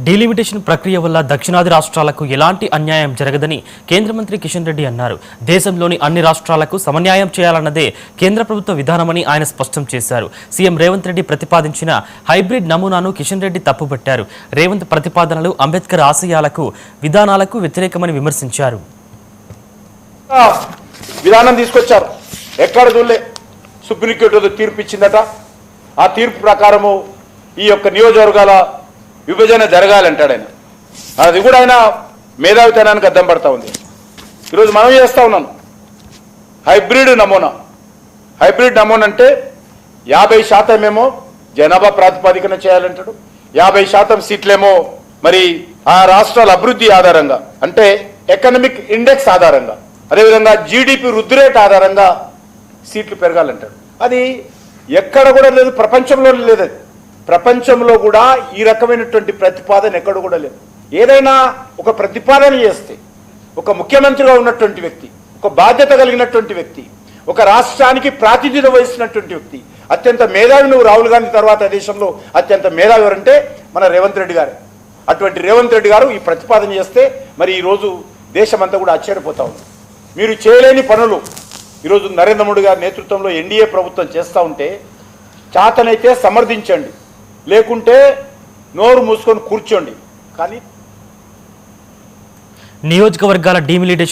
Delimitation ప్రక్రియ వల్ల దక్షిణాది రాష్ట్రాలకు ఎలాంటి అన్యాయం జరగదని కేంద్ర మంత్రి కిషన్ రెడ్డి అన్నారు. దేశంలోని అన్ని రాష్ట్రాలకు సమన్యాయం చేయాలన్నదే కేంద్ర ప్రభుత్వ విధానమని ఆయన స్పష్టం చేశారు. సీఎం రేవంత్ రెడ్డి ప్రతిపాదించిన హైబ్రిడ్ నమూనాను కిషన్ రెడ్డి తప్పుపట్టారు. రేవంత్ ప్రతిపాదనలు అంబేద్కర్ ఆశయాలకు విధానాలకు వ్యతిరేకమని విమర్శించారు. విధానం తీసుకొచ్చారు, ఎక్కడ చూడలే. సుప్రీంకోర్టు తీర్పు ఇచ్చిందట. ఆ తీర్పు ప్రకారము ఈ యొక్క నియోజకవర్గాల విభజన జరగాలంటాడు ఆయన. అది కూడా ఆయన మేధావితనానికి అద్దం పడతా ఉంది. ఈరోజు మనం చేస్తూ ఉన్నాను హైబ్రిడ్ నమూనా. హైబ్రిడ్ నమూనా అంటే 50% ఏమో జనాభా ప్రాతిపదికన చేయాలంటాడు, 50% సీట్లేమో మరి ఆ రాష్ట్రాల అభివృద్ధి ఆధారంగా, అంటే ఎకనామిక్ ఇండెక్స్ ఆధారంగా, అదేవిధంగా జీడిపి వృద్ధి రేట్ ఆధారంగా సీట్లు పెరగాలంటాడు. అది ఎక్కడ కూడా లేదు, ప్రపంచంలో లేదు. ప్రపంచంలో కూడా ఈ రకమైనటువంటి ప్రతిపాదన ఎక్కడ కూడా లేదు. ఏదైనా ఒక ప్రతిపాదన చేస్తే ఒక ముఖ్యమంత్రిగా ఉన్నటువంటి వ్యక్తి, ఒక బాధ్యత కలిగినటువంటి వ్యక్తి, ఒక రాష్ట్రానికి ప్రాతినిధ్యం వహిస్తున్నటువంటి వ్యక్తి, అత్యంత మేధావి. నువ్వు రాహుల్ గాంధీ తర్వాత దేశంలో అత్యంత మేధావి ఎవరంటే మన రేవంత్ రెడ్డి గారు. అటువంటి రేవంత్ రెడ్డి గారు ఈ ప్రతిపాదన చేస్తే మరి ఈరోజు దేశమంతా కూడా ఆశ్చర్యపోతా ఉంది. మీరు చేయలేని పనులు ఈరోజు నరేంద్ర మోడీ గారి నేతృత్వంలో ఎన్డీఏ ప్రభుత్వం చేస్తూ ఉంటే చాతనైతే సమర్థించండి, లేకుంటే నోరు మూసుకొని కూర్చోండి. కానీ నియోజకవర్గాల డీమిలిటేషన్